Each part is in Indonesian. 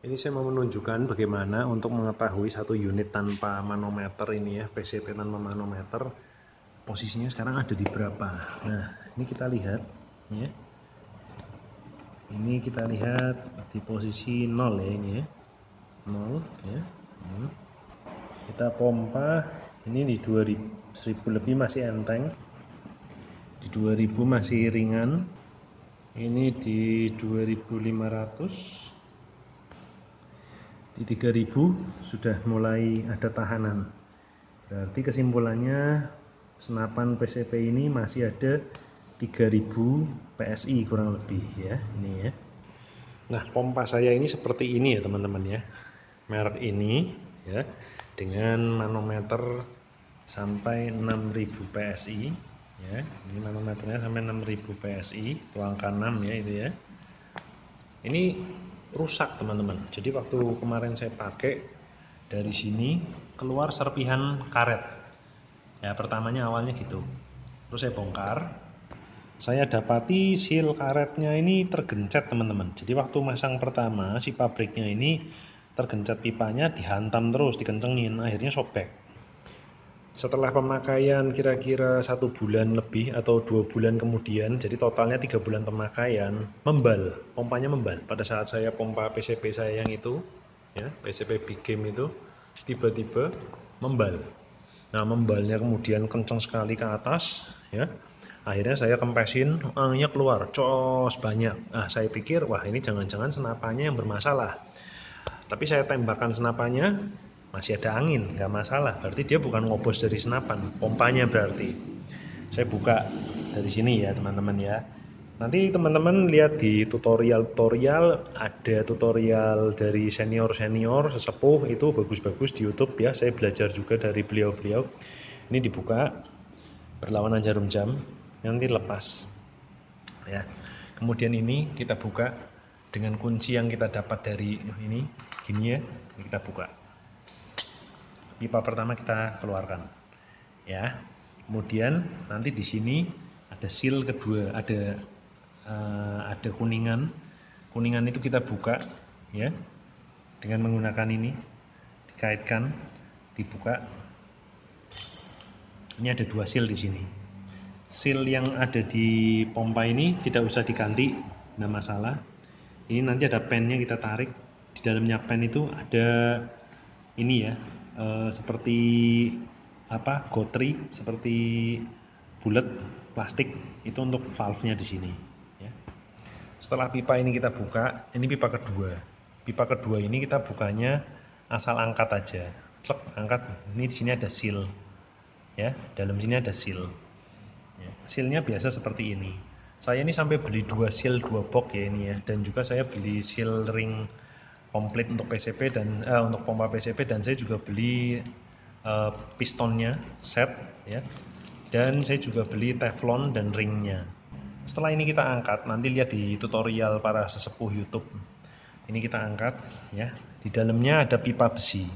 Ini saya mau menunjukkan bagaimana untuk mengetahui satu unit tanpa manometer ini ya, PCP tanpa manometer, posisinya sekarang ada di berapa. Nah, ini kita lihat ya. Ini kita lihat di posisi 0 ya ini ya. 0 ya. Kita pompa ini di 2000, 1000 lebih masih enteng. Di 2000 masih ringan. Ini di 2500. Di 3000 sudah mulai ada tahanan. Berarti kesimpulannya senapan PCP ini masih ada 3000 PSI kurang lebih ya, ini ya. Nah, pompa saya ini seperti ini ya teman-teman ya. Merek ini ya, dengan manometer sampai 6000 PSI ya. Ini manometernya sampai 6000 PSI, itu angka 6 ya itu ya. Ini rusak teman-teman. Jadi waktu kemarin saya pakai, dari sini keluar serpihan karet. Ya pertamanya awalnya gitu. Terus saya bongkar. Saya dapati seal karetnya ini tergencet teman-teman. Jadi waktu masang pertama si pabriknya ini tergencet pipanya, dihantam terus, dikencengin, akhirnya sobek. Setelah pemakaian kira-kira 1 bulan lebih atau 2 bulan kemudian, jadi totalnya 3 bulan pemakaian, membal, pompanya membal. Pada saat saya pompa PCP saya yang itu ya, PCP Big Game itu tiba-tiba membal. Nah, membalnya kemudian kencang sekali ke atas ya. Akhirnya saya kempesin, anginnya keluar, cos banyak. Nah, saya pikir wah ini jangan-jangan senapannya yang bermasalah. Tapi saya tembakan senapannya, masih ada angin, nggak masalah. Berarti dia bukan ngobos dari senapan, pompanya berarti. Saya buka dari sini ya teman-teman ya. Nanti teman-teman lihat di tutorial, ada tutorial dari senior-senior, sesepuh, itu bagus-bagus di YouTube ya. Saya belajar juga dari beliau-beliau. Ini dibuka, berlawanan jarum jam, nanti lepas. Ya. Kemudian ini kita buka dengan kunci yang kita dapat dari ini, gini ya, ini kita buka. Pipa pertama kita keluarkan. Ya. Kemudian nanti di sini ada seal kedua, ada kuningan. Kuningan itu kita buka ya. Dengan menggunakan ini dikaitkan, dibuka. Ini ada 2 seal di sini. Seal yang ada di pompa ini tidak usah diganti, nggak masalah. Ini nanti ada pennya, kita tarik. Di dalamnya pen itu ada ini ya, seperti apa, gotri, seperti bulat plastik, itu untuk valve-nya di sini ya. Setelah pipa ini kita buka, ini pipa kedua. Pipa kedua ini kita bukanya asal angkat aja. Cek, angkat. Ini di sini ada seal. Ya, dalam sini ada seal. Ya, sealnya biasa seperti ini. Saya ini sampai beli 2 seal 2 box ya ini ya, dan juga saya beli seal ring komplit untuk PCP dan untuk pompa PCP, dan saya juga beli pistonnya set ya, dan saya juga beli teflon dan ringnya. Setelah ini kita angkat, nanti lihat di tutorial para sesepuh YouTube. Ini kita angkat ya, di dalamnya ada pipa besi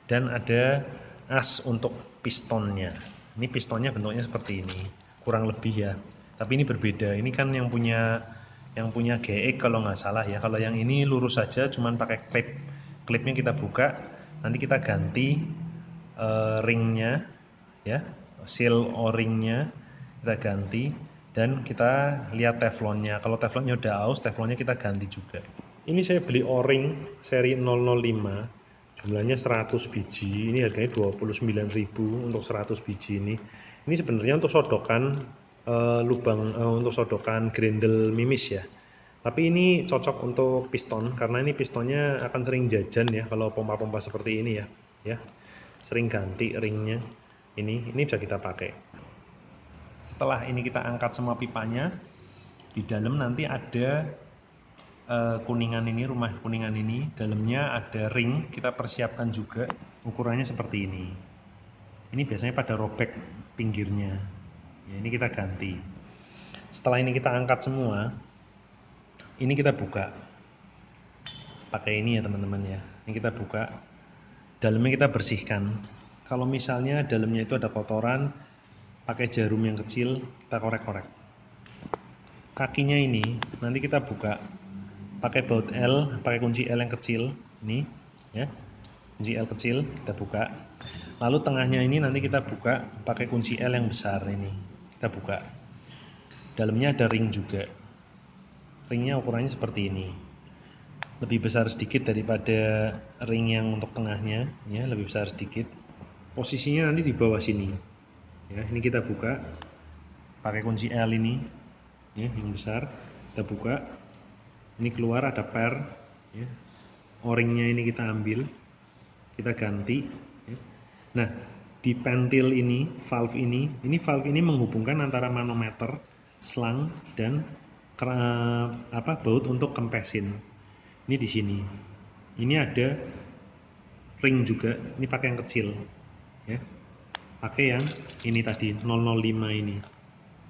dan ada as untuk pistonnya. Ini pistonnya bentuknya seperti ini, kurang lebih ya. Tapi ini berbeda. Ini kan yang punya GX kalau nggak salah ya. Kalau yang ini lurus saja, cuman pakai klip. Klipnya kita buka, nanti kita ganti ringnya ya, seal o-ringnya kita ganti, dan kita lihat teflonnya. Kalau teflonnya udah aus, teflonnya kita ganti juga. Ini saya beli o-ring seri 005. Jumlahnya 100 biji, ini harganya 29.000 untuk 100 biji ini. Ini sebenarnya untuk sodokan lubang, untuk sodokan grendel mimis ya. Tapi ini cocok untuk piston, karena ini pistonnya akan sering jajan ya kalau pompa-pompa seperti ini ya. Ya, sering ganti ringnya. Ini bisa kita pakai. Setelah ini kita angkat semua pipanya, di dalam nanti ada kuningan ini, rumah kuningan ini, dalamnya ada ring, kita persiapkan juga, ukurannya seperti ini. Ini biasanya pada robek pinggirnya ya, ini kita ganti. Setelah ini kita angkat semua, ini kita buka pakai ini ya teman-teman ya. Ini kita buka, dalamnya kita bersihkan. Kalau misalnya dalamnya itu ada kotoran, pakai jarum yang kecil kita korek-korek. Kakinya ini nanti kita buka pakai baut L, pakai kunci L yang kecil ini ya, kunci L kecil kita buka. Lalu tengahnya ini nanti kita buka pakai kunci L yang besar ini, kita buka. Dalamnya ada ring juga, ringnya ukurannya seperti ini, lebih besar sedikit daripada ring yang untuk tengahnya ya, lebih besar sedikit. Posisinya nanti di bawah sini ya. Ini kita buka pakai kunci L ini ya, yang besar kita buka. Ini keluar ada per ya. O-ringnya ini kita ambil, kita ganti ya. Nah, di pentil ini, valve ini menghubungkan antara manometer, selang, dan baut untuk kempesin. Ini di sini. Ini ada ring juga, ini pakai yang kecil ya. Pakai yang ini tadi 005 ini,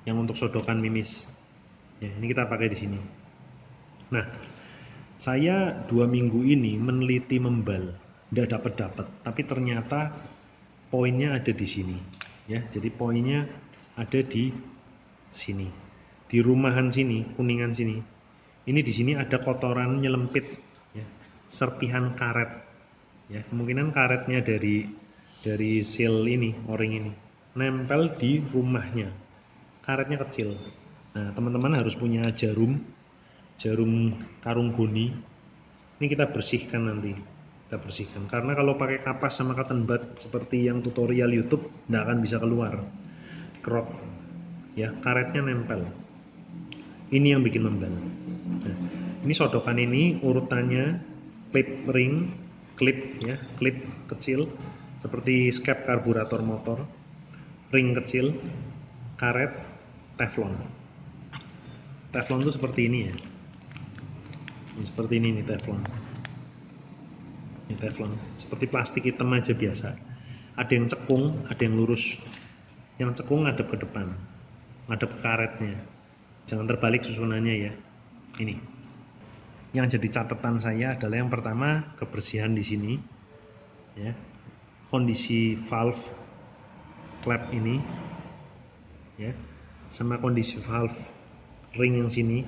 yang untuk sodokan mimis. Ya, ini kita pakai di sini. Nah, saya 2 minggu ini meneliti membal, tidak dapat, tapi ternyata poinnya ada di sini. Ya, jadi poinnya ada di sini, di rumahan sini, kuningan sini. Ini di sini ada kotoran nyelempit, ya, serpihan karet. Ya, kemungkinan karetnya dari seal ini, o-ring ini, nempel di rumahnya. Karetnya kecil. Nah, teman-teman harus punya jarum karung goni. Ini kita bersihkan nanti, kita bersihkan. Karena kalau pakai kapas sama cotton bud seperti yang tutorial YouTube, nggak akan bisa keluar, krok. Ya, karetnya nempel. Ini yang bikin membal. Nah, ini sodokan ini urutannya klip ring, klip ya, klip kecil seperti skep karburator motor, ring kecil, karet, teflon. Teflon itu seperti ini ya. Seperti ini nih teflon. Ini teflon, seperti plastik hitam aja biasa. Ada yang cekung, ada yang lurus. Yang cekung ngadep ke depan, ngadep ke karetnya. Jangan terbalik susunannya ya. Ini. Yang jadi catatan saya adalah yang pertama kebersihan di sini, ya. Kondisi valve klep ini, ya, sama kondisi valve ring yang sini.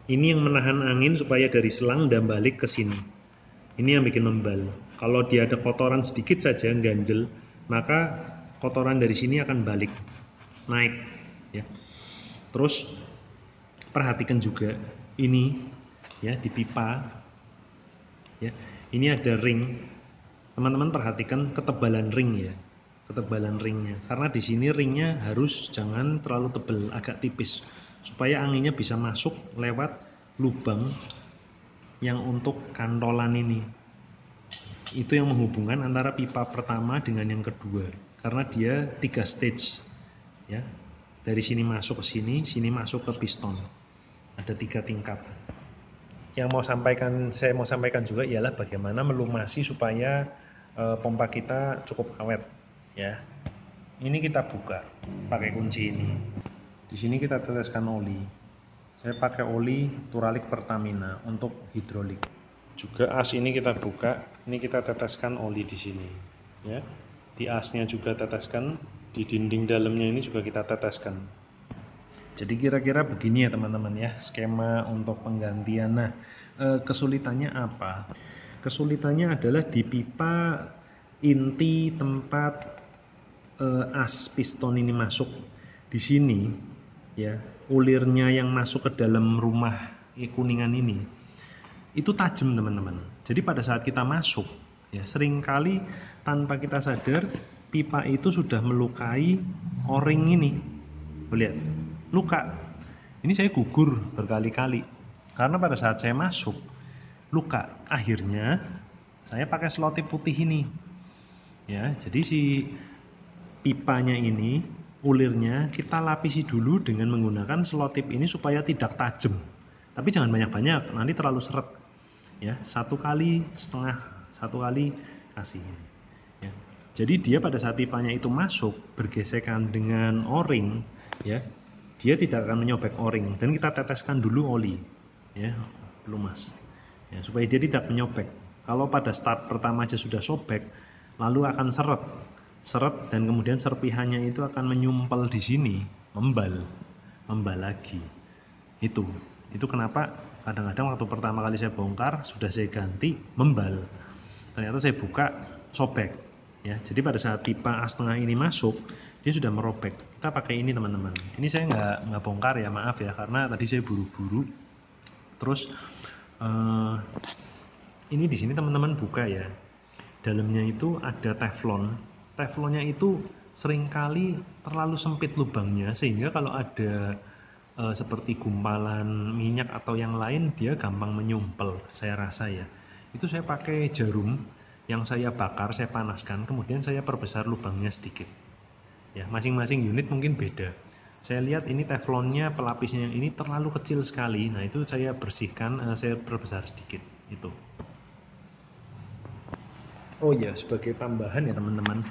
Ini yang menahan angin supaya dari selang dan balik ke sini. Ini yang bikin membal. Kalau dia ada kotoran sedikit saja ganjel, maka kotoran dari sini akan balik, naik. Ya. Terus perhatikan juga ini, ya, di pipa. Ya, ini ada ring. Teman-teman perhatikan ketebalan ring ya, ketebalan ringnya. Karena di sini ringnya harus jangan terlalu tebal, agak tipis, supaya anginnya bisa masuk lewat lubang yang untuk kantolan ini. Itu yang menghubungkan antara pipa pertama dengan yang kedua, karena dia 3 stage ya. Dari sini masuk ke sini masuk ke piston. Ada 3 tingkat. Yang saya mau sampaikan juga ialah bagaimana melumasi supaya pompa kita cukup awet ya. Ini kita buka pakai kunci ini. Di sini kita teteskan oli. Saya pakai oli Turalik Pertamina untuk hidrolik. Juga as ini kita buka. Ini kita teteskan oli di sini. Ya, di asnya juga teteskan. Di dinding dalamnya ini juga kita teteskan. Jadi kira-kira begini ya teman-teman ya, skema untuk penggantian. Nah, kesulitannya apa? Kesulitannya adalah di pipa inti tempat as piston ini masuk. Di sini ya, ulirnya yang masuk ke dalam rumah kuningan ini itu tajam teman-teman. Jadi pada saat kita masuk ya, seringkali tanpa kita sadar pipa itu sudah melukai o-ring ini. Lihat, luka. Ini saya gugur berkali-kali karena pada saat saya masuk luka. Akhirnya saya pakai selotip putih ini ya. Jadi si pipanya ini, ulirnya kita lapisi dulu dengan menggunakan selotip ini supaya tidak tajam. Tapi jangan banyak-banyak, nanti terlalu seret. Ya, 1,5 kali, 1 kali kasih. Ya. Jadi dia pada saat pipanya itu masuk bergesekan dengan o-ring, ya, dia tidak akan menyobek o-ring, dan kita teteskan dulu oli, ya, pelumas, ya, supaya dia tidak menyobek. Kalau pada start pertama aja sudah sobek, lalu akan seret dan kemudian serpihannya itu akan menyumpel di sini, membal lagi. Itu kenapa Kadang-kadang waktu pertama kali saya bongkar sudah saya ganti membal, ternyata saya buka sobek ya. Jadi pada saat pipa A setengah ini masuk dia sudah merobek. Kita pakai ini teman-teman. Ini saya nggak bongkar ya, maaf ya, karena tadi saya buru-buru. Terus ini di sini teman-teman buka ya, dalamnya itu ada teflon. Teflonnya itu seringkali terlalu sempit lubangnya, sehingga kalau ada seperti gumpalan minyak atau yang lain dia gampang menyumpel, saya rasa ya. Itu saya pakai jarum yang saya bakar, saya panaskan, kemudian saya perbesar lubangnya sedikit ya. Masing-masing unit mungkin beda. Saya lihat ini teflonnya, pelapisnya yang ini terlalu kecil sekali. Nah itu saya bersihkan, saya perbesar sedikit itu. Oh ya, sebagai tambahan ya teman-teman,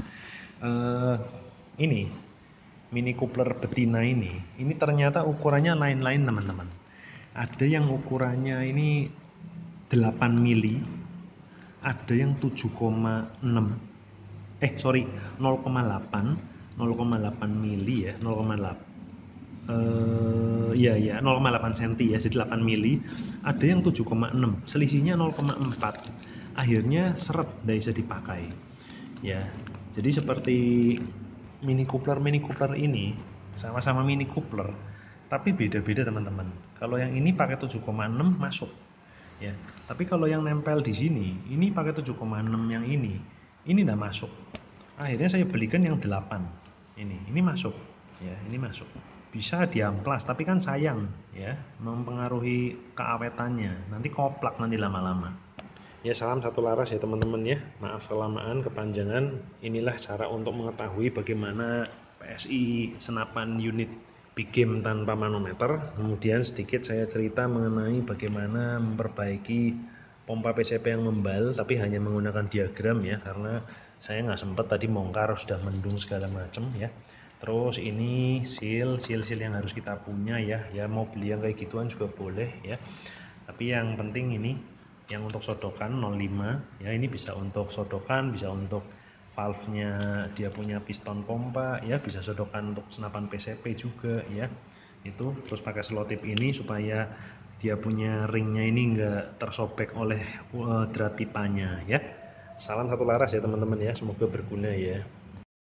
ini mini coupler betina ini ternyata ukurannya lain-lain teman-teman. Ada yang ukurannya ini 8 mili, ada yang 7,6, 0,8 mili ya, 0,8 ya 0,8 cm ya, jadi 8 mili. Ada yang 7,6, selisihnya 0,4. Akhirnya seret, tidak bisa dipakai ya. Jadi seperti mini coupler ini sama-sama mini coupler, tapi beda-beda teman-teman. Kalau yang ini pakai 7,6 masuk ya, tapi kalau yang nempel di sini ini pakai 7,6, yang ini tidak masuk. Akhirnya saya belikan yang 8 ini masuk ya, ini masuk. Bisa diamplas, tapi kan sayang ya, mempengaruhi keawetannya, nanti koplak nanti lama-lama. Ya, salam satu laras ya teman-teman ya. Maaf kelamaan, kepanjangan. Inilah cara untuk mengetahui bagaimana PSI senapan unit big game tanpa manometer. Kemudian sedikit saya cerita mengenai bagaimana memperbaiki pompa PCP yang membal, tapi hanya menggunakan diagram ya, karena saya nggak sempat tadi bongkar, sudah mendung segala macam ya. Terus ini seal yang harus kita punya ya. Ya mau beli yang kayak gituan juga boleh ya. Tapi yang penting ini yang untuk sodokan 05 ya, ini bisa untuk sodokan, bisa untuk valve-nya dia punya piston pompa ya, bisa sodokan untuk senapan PCP juga ya. Itu terus pakai selotip ini supaya dia punya ringnya ini enggak tersobek oleh drat pipanya ya. Salam satu laras ya teman-teman ya, semoga berguna ya.